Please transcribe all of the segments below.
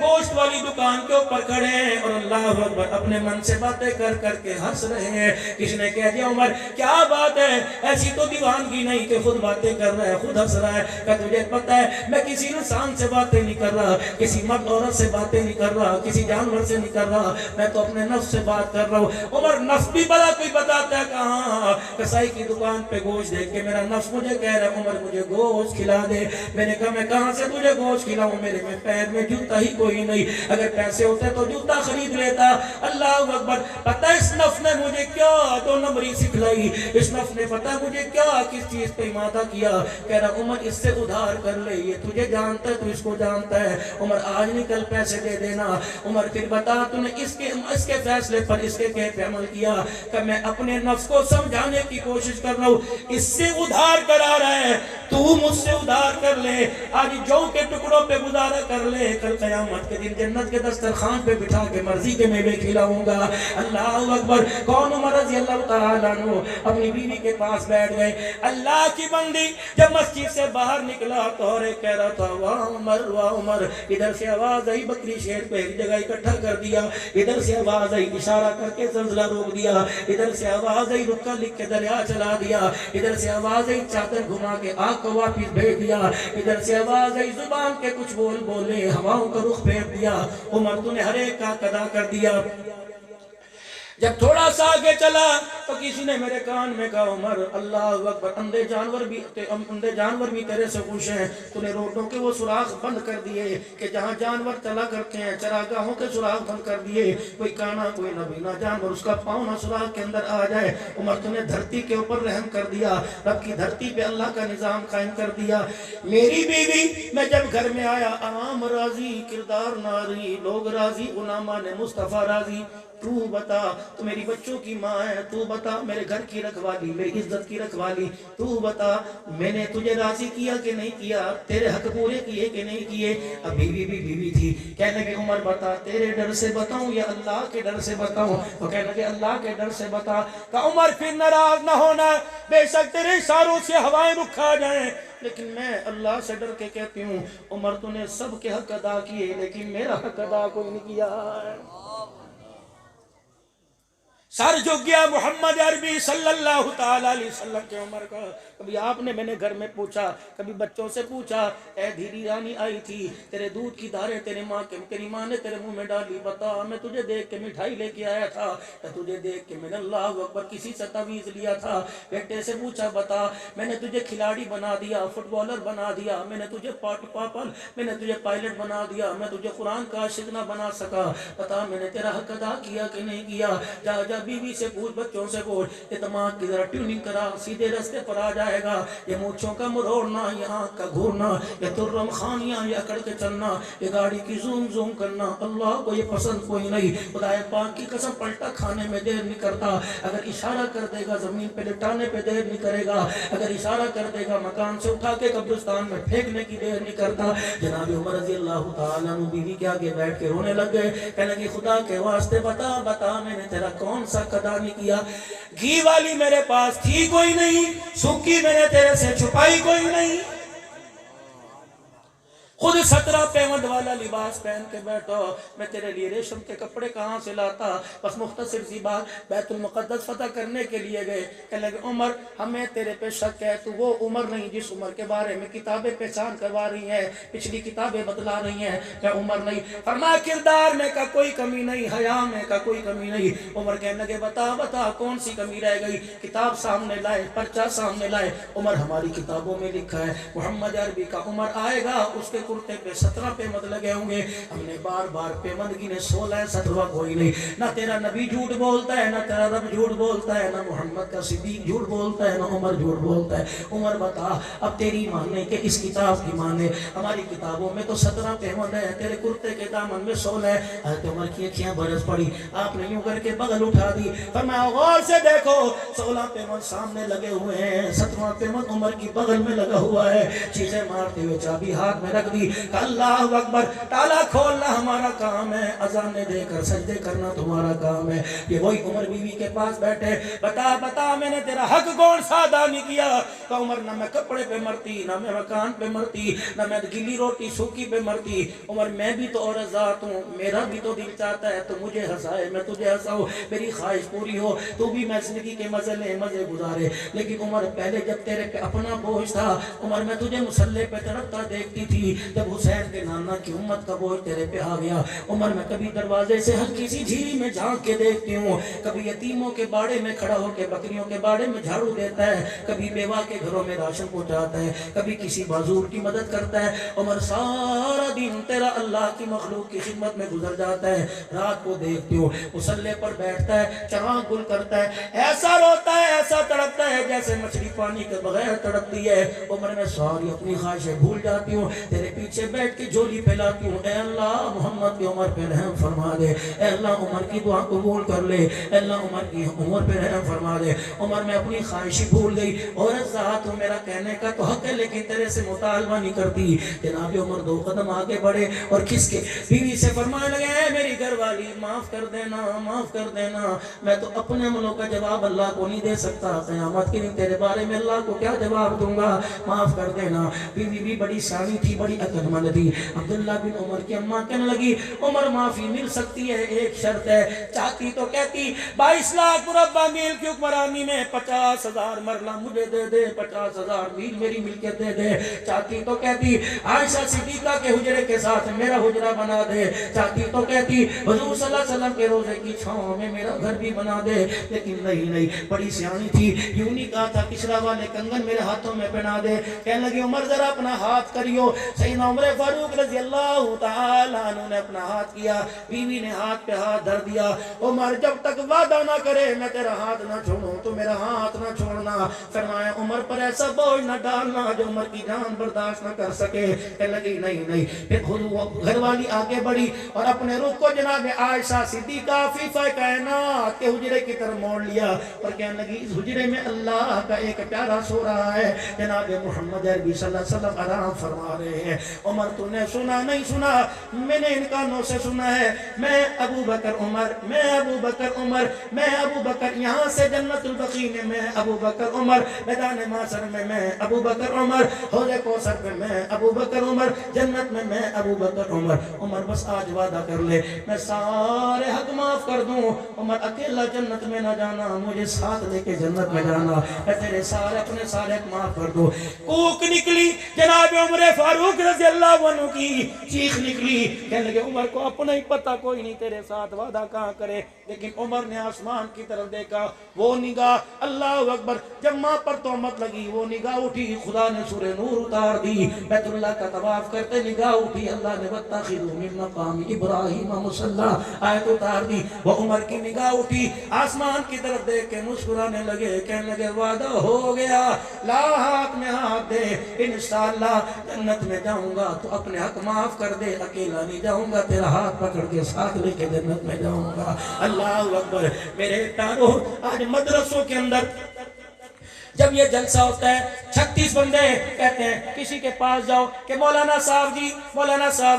گوشت والی دکان کے اوپر کھڑے ہیں اور اللہ اکبر اپنے من سے باتیں کر کر کے ہنس رہے ہیں. کسی نے کہہ دیا عمر کیا بات ہے, ایسی تو دیوانگی نہیں کہ خود باتیں کر رہا ہے خود ہنس رہا ہے. کہ تجھے پتہ ہے میں کسی انسان سے باتیں نہیں کر رہا, کسی مرد عورت سے باتیں نہیں کر رہا, کسی جانور سے نہیں کر رہا, میں تو اپنے نفس سے بات کر رہا ہوں. عمر نفس بھی بڑا کوئی بتاتا ہے کہاں, کسائی کی دکان پہ گوشت دیکھ کے میرا نفس مجھے کہہ رہا ہے عمر مجھے گوشت کھلا دے. میں نے کہا میں کہاں سے تجھے گوشت کھلاؤں, میرے میں پیر میں جوتا ہی کوئی نہیں, اگر پیسے ہوتے تو جوتا خرید لیتا. اللہ اکبر. پتہ اس نفس نے مجھے کیا دو نمبری سکھلائی, اس نفس نے پتہ مجھے کیا کس چیز پہ مادہ کیا. کہہ رہا عمر اس سے ادھار کر لے, یہ تجھے جانتا ہے تو اس کو جانتا ہے. عمر آج نہیں کل پیسے دے دینا. عمر پھر بتا تو نے اس کے فیصلے پر اس کے کہے پہ عمل کیا کہ میں اپنے نفس کو سمجھانے کی کوشش کر رہا ہوں, اس سے ادھار کرا رہا ہے, تو مجھ سے ادھار کر لے. آج جو کے ٹکڑوں پہ گزارا کر لے, کل قیامت کے دن جنت کے دسترخوان پہ بٹھا کے مرضی کے میوے کھلاؤں گا. اللہ اکبر. کون عمر رضی اللہ تعالیٰ عنہ اپنی بیوی کے پاس بیٹھ گئے. اللہ کی بندی جب مسجد سے باہر نکلا تو اور کہہ رہا تھا واہ عمر. ادھر سے آواز آئی بکری شیر کو ایک جگہ اکٹھا کر دیا, ادھر سے آواز آئی اشارہ کر کے زلزلہ روک دیا, ادھر سے آواز آئی رکا لکھ کے دریا چلا دیا, ادھر سے آواز آئی چادر گھما کے آگ کو واپس بھیج دیا, ادھر سے آواز آئی زبان کے کچھ بولے ہواؤں کا رخ پھیر دیا. عمر تو نے ہر ایک کا قضا کر دیا. جب تھوڑا سا آگے چلا تو کسی نے میرے کان میں کہا عمر اللہ اکبر, اندھے جانور بھی تیرے سے خوش ہیں. تو نے روڈوں کے وہ سوراخ بند کر دیے کہ جہاں جانور چلا کرتے ہیں, چراگاہوں کے سوراخ بند کر دیے, کوئی کانا کوئی نبینا جانور اس کا پاؤں نہ سوراخ کے اندر آ جائے. عمر تو نے دھرتی کے اوپر رحم کر دیا, رب کی دھرتی پہ اللہ کا نظام قائم کر دیا. میری بیوی میں جب گھر میں آیا, عوام راضی کردار ناری, لوگ راضی غلامان مصطفیٰ راضی. تو بتا, تو میری بچوں کی ماں ہے, تو بتا میرے گھر کی رکھوالی, میری عزت کی رکھوالی, تو بتا میں نے تجھے راضی کیا کہ نہیں کیا, تیرے حق پورے کیے کہ نہیں کیے. اب بیوی بھی بیوی تھی, کہنے کہ عمر بتا تیرے ڈر سے بتاؤں یا اللہ کے ڈر سے بتاؤں. تو کہنے کہ اللہ کے ڈر سے بتا. کہ عمر پھر ناراض نہ ہونا, بے شک تیرے اشاروں سے ہوائیں رک آ جائیں, لیکن میں اللہ سے ڈر کے کہتی ہوں عمر تو نے سب کے حق ادا کیے لیکن میرا حق ادا کوئی نہیں کیا. سر جھک گیا محمد عربی صلی اللہ تعالیٰ علیہ وسلم کے عمر کا. کبھی آپ نے میں نے گھر میں پوچھا, کبھی بچوں سے پوچھا, اے دھیری رانی آئی تھی, تیرے دودھ کی دھاریں تیری ماں نے تیرے منہ میں ڈالی, بتا میں تجھے دیکھ کے مٹھائی لے کے آیا تھا, تجھے دیکھ کے میں نے اللہ اکبر کسی سے تعویذ لیا تھا. بیٹے سے پوچھا بتا میں نے تجھے کھلاڑی بنا دیا, فٹ بالر بنا دیا, میں نے تجھے میں نے تجھے پائلٹ بنا دیا, میں تجھے قرآن کا عاشق نہ بنا سکا, بتا میں نے تیرا حق ادا کیا کہ نہیں کیا. جا جا بیوی سے پوچھ, بچوں سے پوچھ, یہ دماغ کی ذرا ٹیوننگ کرا, سیدھے رستے پر آ جائے گا. یہ مونچھوں کا مروڑنا, یہ آنکھ کا گھورنا, یہ ترم خانیاں, یہ اکڑ کے چلنا, یہ گاڑی کی زوم زوم کرنا, اللہ کو یہ پسند کوئی نہیں. خدا پاک کی قسم پلٹا کھانے میں دیر نہیں کرتا, اگر اشارہ کر دے گا زمین پہ لٹانے پہ دیر نہیں کرے گا, اگر اشارہ کر دے گا مکان سے اٹھا کے قبرستان میں پھینکنے کی دیر نہیں کرتا. جناب عمر رضی اللہ تعالیٰ عنہ بیوی کے آگے بیٹھ کے رونے لگ گئے, کہنے لگے خدا کے واسطے بتا میں نے تیرا کون سا قضا نہیں کیا. گھی والی میرے پاس تھی کوئی نہیں, سوکھی میں نے تیرے سے چھپائی کوئی نہیں, خود 17 پیوند والا لباس پہن کے بیٹھو, میں تیرے لیے ریشم کے کپڑے کہاں سے لاتا. بس مختصر سی بات, بیت المقدس فتح کرنے کے لیے گئے. کہنے لگے عمر ہمیں تیرے پہ شک ہے, تو وہ عمر نہیں جس عمر کے بارے میں کتابیں پہچان کروا رہی ہیں, پچھلی کتابیں بتلا رہی ہیں, میں عمر نہیں. فرمایا کردار میں کا کوئی کمی نہیں, حیا میں کا کوئی کمی نہیں. عمر کہنے لگے بتا کون سی کمی رہ گئی. کتاب سامنے لائے, پرچہ سامنے لائے. عمر ہماری کتابوں میں لکھا ہے محمد عربی کا عمر آئے گا, اس کے کرتے پہ 17 پیمند لگے ہوں گے. ہم نے بار پیمند کی نے 16 17 کوئی نہیں. نہ تیرا نبی جھوٹ بولتا ہے, نہ تیرا رب جھوٹ بولتا ہے, نہ محمد کا صدیق جھوٹ بولتا ہے, نہ عمر جھوٹ بولتا ہے. عمر بتا اب تیری ماننے کہ اس کتاب کی مانے, ہماری کتابوں میں تو 17 پیمند ہے, تیرے کرتے کے دامن میں 16 ہے. حضرت عمر کی اکھیاں برس پڑی, آپ نے یوں کر کے بغل اٹھا دی. فرمایا غور سے دیکھو 16 پیمند سامنے لگے ہوئے ہیں, 17واں پیمند عمر کی بغل میں لگا ہوا ہے. چیزیں مارتے ہوئے چابی ہاتھ میں رکھ دی. کہ اللہ اکبر، تالا کھولنا ہمارا کام ہے، اذانیں دے کر سجدے کرنا تمہارا کام ہے۔ یہ وہی عمر بیوی کے پاس بیٹھے، بتا بتا میں نے تیرا حق کون سا ادا نہیں کیا؟ کہ عمر نہ میں کپڑے پہ مرتی، نہ میں مکان پہ مرتی، نہ میں گلی روٹی سوکھی پہ مرتی۔ عمر میں بھی تو عورت ذات ہوں، میرا بھی تو دل چاہتا ہے تو مجھے ہنسائے، میں تجھے ہنساؤں، میری خواہش پوری ہو، تو بھی میں زندگی کے مزے گزارے۔ لیکن عمر پہلے جب تیرے پہ اپنا بوجھ تھا، عمر میں تجھے مسلح پہ تڑپتا دیکھتی تھی، جب حسین کے نانا کی امت کا بوجھ تیرے پہ آ گیا، عمر میں کبھی دروازے سے ہلکی سی جھیری میں جھانک کے دیکھتی ہوں، کبھی یتیموں کے باڑے میں کھڑا ہو کے بکریوں کے باڑے میں جھاڑو دیتا ہے، کبھی بیوہ کے گھروں میں راشن پہنچاتا ہے، کبھی کسی معذور کی مدد کرتا ہے۔ عمر سارا دن تیرا اللہ کی مخلوق کی خدمت میں گزر جاتا ہے۔ رات کو دیکھتی ہوں مسلح پر بیٹھتا ہے، چراغ گل کرتا ہے، ایسا روتا ہے، ایسا تڑپتا ہے جیسے مچھلی پانی کے بغیر تڑپتی ہے۔ عمر میں ساری اپنی خواہشیں بھول جاتی ہوں، تیرے پیچھے بیٹھ کے جھولی پھیلاتی ہوں، اے اللہ محمد کی عمر پہ رحم فرما دے، اے اللہ عمر کی دعا قبول کر لے، اے اللہ عمر کی عمر پہ رحم فرما دے۔ عمر میں اپنی خواہشیں بھول گئی، عورت ذات ہوں، میرا کہنے کا تو حق ہے لیکن تیرے سے مطالبہ نہیں کرتی۔ جناب عمر 2 قدم آگے بڑھے اور کس کے بیوی سے فرمانے لگے، اے میری گھر والی معاف کر دینا، معاف کر دینا، میں تو اپنے عملوں کا جواب اللہ کو نہیں دے سکتا، قیامت کے دن تیرے بارے میں اللہ کو کیا جواب دوں گا، معاف کر دینا۔ بیوی بھی بڑی سیانی تھی، بڑی عقل مند تھی۔ عبداللہ بن عمر کی اماں کہنے لگی، عمر معافی مل سکتی ہے، ایک شرط ہے، چاہتی تو کہتی 22 لاکھ مربع میل کی حکمرانی میں 50,000 مرلہ مجھے دے دے، 50,000 میل میری ملکیت دے دے، چاہتی تو کہتی عائشہ صدیقہ کے حجرے کے ساتھ میرا حجرہ بنا دے، چاہتی تو کہتی حضور صلی اللہ علیہ وسلم کے روزے کی چھاؤں میں میرا گھر بھی بنا دے، لیکن نہیں، بڑی سیانی تھی، یوں نہیں کہا تھا کسرا والے کنگن میرے ہاتھوں میں پہنا دے۔ کہنے لگی عمر ذرا اپنا ہاتھ کریو۔ سیدنا عمر فاروق رضی اللہ تعالیٰ عنہ نے اپنا ہاتھ کیا، بیوی نے ہاتھ پہ ہاتھ دھر دیا۔ عمر جب تک وعدہ نہ کرے میں تیرا ہاتھ نہ چھوڑوں تو میرا ہاتھ نہ چھوڑنا۔ فرمایا عمر پر ایسا بوجھ نہ ڈالنا جو عمر کی جان برداشت نہ کر سکے۔ کہنے لگی نہیں۔ پھر خود گھر والی آگے بڑھی اور اپنے رخ کو جناب عائشہ صدیقہ عفیفہ کائنات کے حجرے کی طرف موڑ لیا اور کہنے لگی اس حجرے میں اللہ کا ایک پیارا سو رہا ہے، جناب محمد عربی صلی اللہ علیہ وسلم آرام فرما رہے ہیں۔ عمر تو نے سنا نہیں سنا، میں نے ان کانوں سے سنا ہے، میں ابو بکر عمر، میں ابو بکر عمر، میں ابو بکر، یہاں سے جنت البقیع میں میں ابو بکر عمر، میدان محشر میں میں ابو بکر عمر، حوض کوثر میں میں ابو بکر عمر، جنت میں میں ابو بکر عمر۔ عمر بس آج وعدہ کر لے میں سارے حق معاف کر دوں، عمر اکیلا جنت میں نہ جانا، مجھے ساتھ لے کے جنت میں جانا، میں تیرے سارے اپنے سارے حق معاف کر دوں۔ کوک نکلی جناب عمر فاروق رضی اللہ عنہ کی، چیخ نکلی، کہنے لگے عمر کو اپنا ہی پتہ کوئی نہیں تیرے ساتھ وعدہ کہاں کرے۔ لیکن عمر نے آسمان کی طرف دیکھا، وہ نگاہ اللہ اکبر، جب ماں پر تہمت لگی وہ نگاہ اٹھی، خدا نے سورہ نور اتار دی، بیت اللہ کا طواف کرتے نگاہ اٹھی، اللہ نے وَاتَّخِذُوا مِن مَّقَامِ إِبْرَاهِيمَ مُصَلًّى آیت اتار دی، وہ عمر کی نگاہ اٹھی، آسمان کی طرف دیکھ کے مسکرانے لگے، کہنے لگے وعدہ ہو گیا، لا ہاتھ میں ہاتھ دے، انشاءاللہ جنت میں جاؤں گا تو اپنے حق معاف کر دے، اکیلا نہیں جاؤں گا، تیرا ہاتھ پکڑ کے ساتھ لے کے جنت میں جاؤں گا۔ اللہ اکبر۔ میرے پیارو، آج مدرسوں کے اندر جب یہ جلسہ ہوتا ہے 36 بندے کہتے ہیں کسی کے پاس جاؤ کہ مولانا صاحب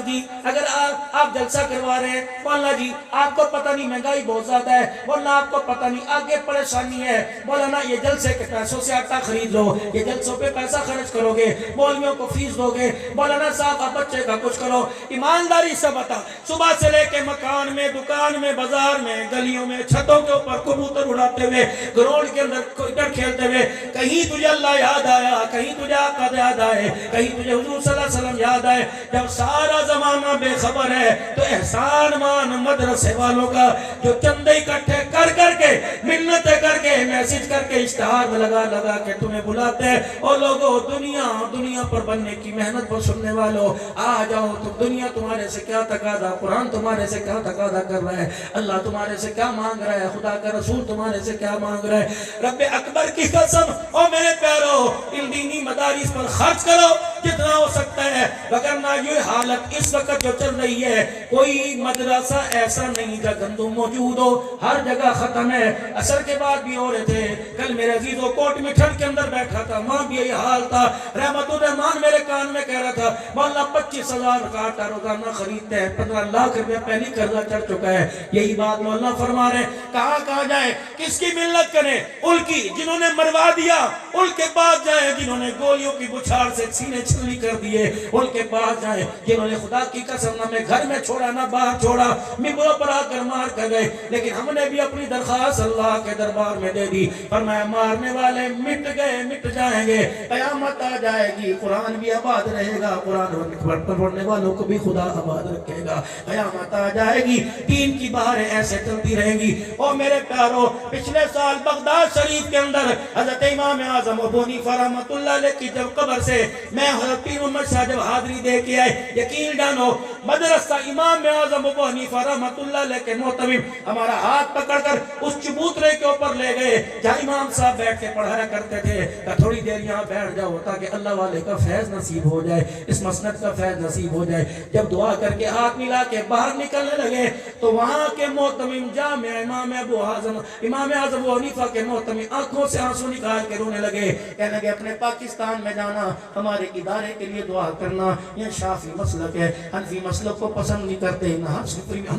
جی اگر آپ جلسہ کروا رہے ہیں، مولانا جی آپ کو پتہ نہیں مہنگائی بہت زیادہ ہے، مولانا آپ کو پتہ نہیں آگے پریشانی ہے، مولانا یہ جلسے کے پیسوں سے آٹا خرید لو، یہ جلسوں پہ پیسہ خرچ کرو گے، مولویوں کو فیس دو گے، مولانا صاحب آپ بچے کا کچھ کرو۔ ایمانداری سے بتا، صبح سے لے کے مکان میں، دکان میں، بازار میں، گلیوں میں، چھتوں کے اوپر کبوتر اڑاتے ہوئے، گراؤنڈ کے اندر کرکٹ کھیلتے ہوئے، کہیں تجھے اللہ یاد آیا، کہیں تجھے آقا یاد آئے، کہیں تجھے حضور صلی اللہ علیہ وسلم یاد آئے۔ جب سارا زمانہ بے خبر ہے تو احسان مان مدرسے والوں کا جو چندے اکٹھے کر کے منتیں کر کے میسج کر کے اشتہار لگا کے تمہیں بلاتے ہیں، اور لوگوں دنیا پر بننے کی محنت پر سننے والوں آ جاؤ، تو دنیا تمہارے سے کیا تقاضا، قرآن تمہارے سے کیا تقاضا کر رہا ہے، اللہ تمہارے سے کیا مانگ رہا ہے، خدا کا رسول تمہارے سے کیا مانگ رہا ہے۔ رب اکبر کی قسم، او میرے پیارو، ان دینی مدارس پر خرچ کرو، جتنا ہو سکتا ہے، وگرنہ یہ حالت اس وقت جو چل رہی ہے، کوئی مدرسہ ایسا نہیں جہاں گندم موجود ہو، ہر جگہ ختم ہے۔ عصر کے بعد بھی ہو رہے تھے، کل میرے عزیزوں کوٹ مٹھن کے اندر بیٹھا تھا، وہاں بھی یہی حال تھا۔ رحمت الرحمان میرے کان میں کہہ رہا تھا مولانا 25,000 کا آٹا روزانہ خریدتے ہیں، 15 لاکھ روپے پہلی قرضہ چڑھ چکا ہے۔ یہی بات مولانا فرما رہے ہیں، کہاں جائے، کس کی ملت کریں؟ ان کی جنہوں نے مروا دیا، ان کے پاس جائیں جنہوں نے گولیوں کی بچھاڑ سے سینے چھلنی کر دیے، ان کے پاس جائیں جنہوں نے خدا کی قسم نہ میں گھر میں چھوڑا نہ باہر چھوڑا، ممبروں پر آ کر مار کر گئے، لیکن ہم نے بھی اپنی درخواست اللہ کے دربار میں دے دی۔ فرمایا مارنے والے مٹ گئے، مٹ جائیں گے، قیامت آ جائے گی، قرآن بھی آباد رہے گا، قرآن پڑھنے والوں کو بھی خدا آباد رکھے گا، قیامت آ جائے گی، دین کی بہاریں ایسے چلتی رہیں گی۔ اور میرے پیارو، پچھلے سال بغداد شریف کے اندر حضرت امام اعظم ابو حنیفہ رحمۃ اللہ علیہ کی جب قبر سے میں حضرت پیر محمد شاہ جب حاضری دے کے آئے، یقین جانو مدرسہ امام اعظم ابو حنیفہ رحمۃ اللہ علیہ کے محتمم ہمارا ہاتھ پکڑ کر اس چبوترے کے اوپر لے گئے جہاں امام صاحب بیٹھ کے پڑھایا کرتے تھے، کہ تھوڑی دیر یہاں بیٹھ جاؤ تاکہ اللہ والے کا فیض نصیب ہو جائے، اس مسند کا فیض نصیب ہو جائے۔ جب دعا کر کے ہاتھ ملا کے باہر نکلنے لگے تو وہاں کے محتمم جامع امام اعظم ابو حنیفہ کے محتمم آنکھوں سے آنسو نکال کے رونے لگے، کہنے لگے اپنے پاکستان میں جانا، ہمارے ادارے کے لیے دعا کرنا، یہ شافعی مسلک ہے، حنفی مسلک کو پسند نہیں کرتے، نہ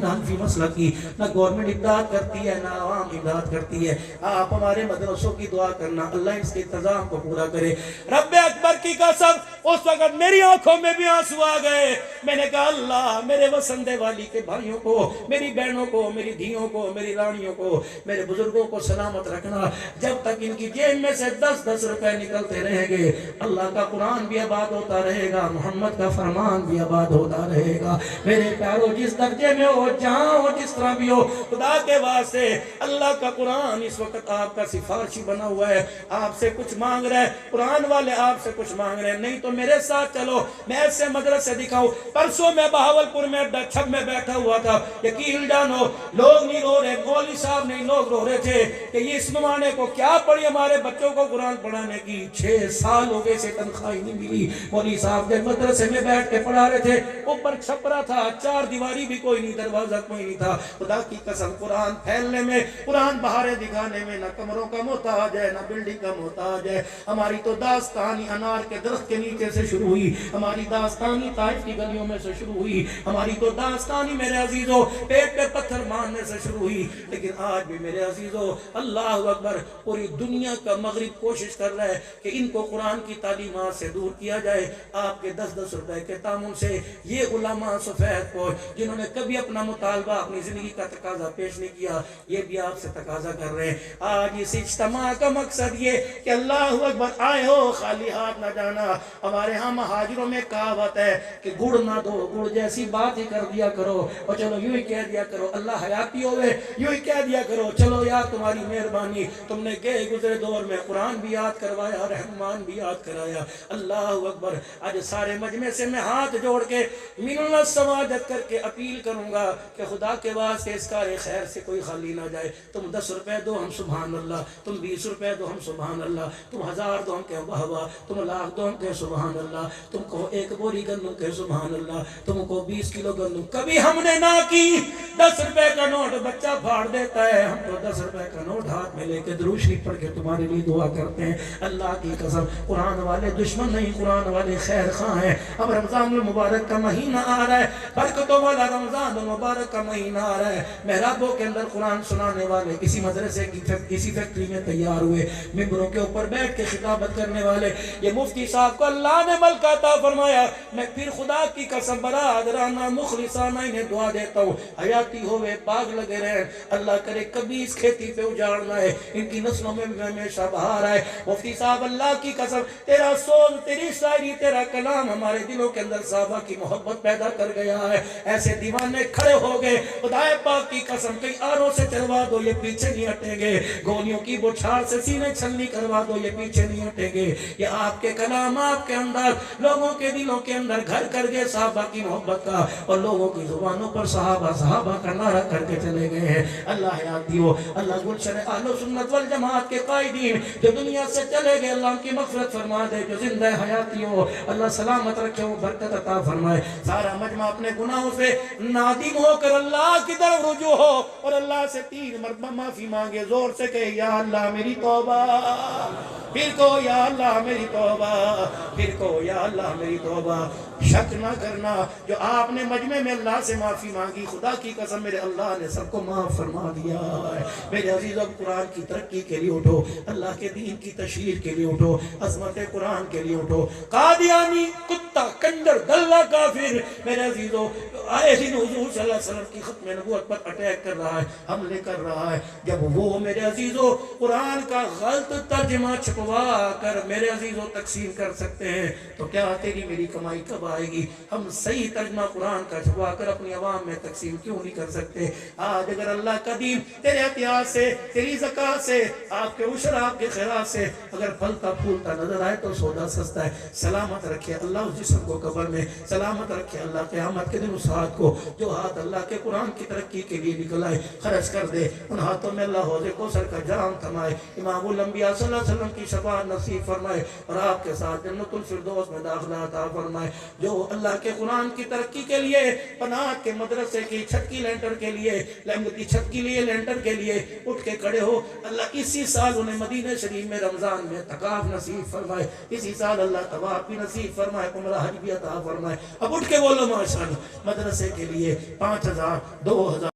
حنفی مسلک کی نہ گورنمنٹ امداد کرتی ہے نہ عوام امداد کرتی ہے، آپ ہمارے مدرسوں کی دعا کرنا، اللہ اس کے انتظام کو پورا کرے۔ رب اکبر کی قسم اس وقت میری آنکھوں میں بھی آنسو آ گئے، میں نے کہا اللہ میرے وسندے والی کے بھائیوں کو، میری بہنوں کو، میری دھیوں کو، میری رانیوں کو، میرے بزرگوں کو سلامت رکھنا، جب تک ان کی جیب میں سے 10 روپے نکلتے رہیں گے اللہ کا قرآن بھی آباد ہوتا رہے گا، محمد کا فرمان بھی آباد ہوتا رہے گا۔ میرے پیارو جس درجے میں ہو، جہاں ہو، جس طرح بھی ہو، خدا کے واسطے اللہ کا قرآن اس وقت آپ کا سفارشی بنا ہوا ہے، آپ سے کچھ مانگ رہے ہیں، قرآن والے آپ سے کچھ مانگ رہے ہیں، نہیں تو میرے ساتھ چلو میں ایسے مدرسے دکھاؤں۔ پرسوں میں بہاولپور میں چھب میں بیٹھا ہوا تھا، یقین جانو لوگ نہیں رو رہے، مولوی صاحب نہیں، لوگ رو رہے تھے کہ یہ اس زمانے کو کیا پڑھی ہمارے بچوں کو قرآن پڑھانے کی، 6 سال ہو گئے سے تنخواہ نہیں ملی۔ مولوی صاحب جب مدرسے میں بیٹھ کے پڑھا رہے تھے، اوپر چھپرا تھا، 4 دیواری بھی کوئی نہیں، دروازہ کوئی نہیں تھا، خدا کی قسم قرآن پھیلنے میں، قرآن بہارے دکھانے میں نہ کمروں کا محتاج ہے نہ بلڈنگ کا محتاج ہے۔ ہماری تو داستانی انار کے درخت کے نیچے سے شروع ہوئی، ہماری داستانی طائف کی گلیوں میں سے شروع ہوئی، ہماری تو داستانی میرے عزیزوں پیٹ پہ پتھر مارنے سے شروع ہوئی، لیکن آج بھی میرے عزیزوں اللہ اکبر پوری دنیا کا مغرب کوشش کر رہا ہے کہ ان کو قرآن کی تعلیمات سے دور کیا جائے۔ آپ کے 10 روپے کے تعاون سے یہ علماء سفید کو جنہوں نے کبھی اپنا مطالبہ اپنی زندگی کا تقاضا پیش نہیں کیا، یہ بھی آپ سے تقاضا کر رہے ہیں۔ آج اس اجتماع کا مقصد یہ کہ اللہ اکبر آئے ہو خالی ہاتھ نہ جانا۔ ہمارے ہاں مہاجروں میں کہاوت ہے کہ گڑ نہ دو، گڑ جیسی بات ہی کر دیا کرو، اور چلو یوں ہی کہہ دیا کرو اللہ حیاتی ہوئے، یوں ہی کہہ دیا کرو چلو یار تمہاری مہربانی، تم نے گئے گزرے دور میں قرآن بھی یاد کروایا، رحمان بھی یاد کرایا۔ اللہ اکبر آج سارے مجمع سے میں ہاتھ جوڑ کے من اللہ سماجت کر کے اپیل کروں گا کہ خدا کے واسطے اس کار خیر سے کوئی خالی نہ جائے۔ تم 10 روپے دو ہم سبحان اللہ، تم 20 روپے دو ہم سبحان اللہ، تم 1000 دو ہم کہیں واہ واہ، تم 1,00,000 دو ہم کہیں سبحان اللہ، تم کو 1 بوری گندم کہیں سبحان اللہ، تم کو 20 کلو گندم کبھی ہم نے نہ کی۔ 10 روپے کا نوٹ بچہ پھاڑ دیتا ہے، ہم تو 10 روپے کا نوٹ ہاتھ میں لے کے درود شریف پڑھ کے تمہارے لیے دعا کرتے ہیں۔ اللہ کی قسم قرآن والے دشمن نہیں، قرآن والے خیر خواہ ہیں۔ اب رمضان المبارک کا مہینہ آ رہا ہے، برکتوں والا رمضان المبارک کا مہینہ آ رہا ہے، محرابوں کے اندر قرآن سنانے والے اسی مدرسے کی اسی فیکٹری میں تیار ہوئے، ممبروں کے اوپر بیٹھ کے خطابت کرنے والے یہ مفتی صاحب کو اللہ نے ملکہ عطا فرمایا۔ میں پھر خدا کی قسم برادرانہ مخلصانہ انہیں دعا دیتا ہوں، حیاتی ہوئے باغ لگے رہیں، اللہ کرے کبھی اس کھیتی پہ اجاڑ نہ آئے، ان کی نسلوں میں بھی ہمیشہ بہار آئے۔ مفتی صاحب اللہ کی قسم تیرا سوز، تیری شاعری، تیرا کلام ہمارے دلوں کے اندر صحابہ کی محبت پیدا کر گیا ہے، ایسے دیوانے کھڑے ہو گئے، خدا پاک کی قسم کئی آروں سے چلوا دو یہ پیچھے نہیں ہٹیں گے، گولیوں کی بچھاڑ سے سینے چھلنی کروا دو یہ پیچھے نہیں ہٹیں گے۔ یہ آپ کے کلام آپ کے اندر لوگوں کے دلوں کے اندر گھر کر گئے صحابہ کی محبت کا، اور لوگوں کی زبانوں پر صحابہ صحابہ کا نعرہ کر کے چلے گئے ہیں۔ اللہ حیات دیو، اللہ گلشن آل و سنت والجماعت کے قائدین جو دنیا سے چلے گئے اللہ ان کی مغفرت فرما دے، جو زندہ حیاتی ہو اللہ سلامت رکھے، وہ برکت عطا فرمائے، سارا مجمع اپنے گناہوں سے نادم ہو کر اللہ کی طرف رجوع ہو اور اللہ سے 3 مرتبہ معافی مانگے، زور سے کہے یا اللہ میری توبہ، پھر کو یا اللہ میری توبہ، پھر کو یا اللہ میری توبہ۔ شک نہ کرنا جو آپ نے مجمع میں اللہ سے معافی مانگی، خدا کی قسم میرے اللہ نے سب کو معاف فرما دیا ہے۔ میرے عزیزوں قرآن کی ترقی کے لیے اٹھو، اللہ کے دین کی تشہیر کے لیے اٹھو، عظمت قرآن کے لیے اٹھو۔ قادیانی کتا کنجر دلہ کافر میرے عزیزوں آئے دن حضور صلی اللہ علیہ وسلم کی ختم نبوت پر اٹیک کر رہا ہے، حملے کر رہا ہے، جب وہ میرے عزیزوں قرآن کا غلط ترجمہ چھپوا کر میرے عزیزوں تقسیم کر سکتے ہیں تو کیا تیری میری کمائی کب آئے گی؟ ہم صحیح ترجمہ قرآن کا چھپوا کر اپنی عوام میں تقسیم کیوں نہیں کر سکتے؟ آج اگر اللہ کا دین تیرے احتیاط سے، تیری زکاة سے، آپ کے عشر، آپ کے خیرات سے اگر پھلتا پھولتا نظر آئے تو سودا سستا ہے۔ سلامت رکھے اللہ اس جسم کو قبر میں، سلامت رکھے اللہ قیامت کے دن اس ہاتھ کو جو ہاتھ اللہ کے قرآن کی ترقی کے لیے نکل آئے خرچ کر دے، ان ہاتھوں میں اللہ حوض کوثر کا جام تھمائے، امام الانبیاء صلی اللہ علیہ وسلم کی شفاعت نصیب فرمائے اور آپ کے ساتھ جنت الفردوس میں داخلہ عطا فرمائے۔ جو اللہ کے قرآن کی ترقی کے لیے، پناہ کے مدرسے کی چھت کی لینٹر کے لیے، لنگتی چھت کے لیے، لینٹر کے لیے اٹھ کے کھڑے ہو، اللہ اسی سال انہیں مدینہ شریف میں رمضان میں اعتکاف نصیب فرمائے، اسی سال اللہ طواف بھی نصیب فرمائے، عمرہ حج بھی عطا فرمائے۔ اب اٹھ کے بولو ماشاءاللہ، مدرسے کے لیے 5000 2000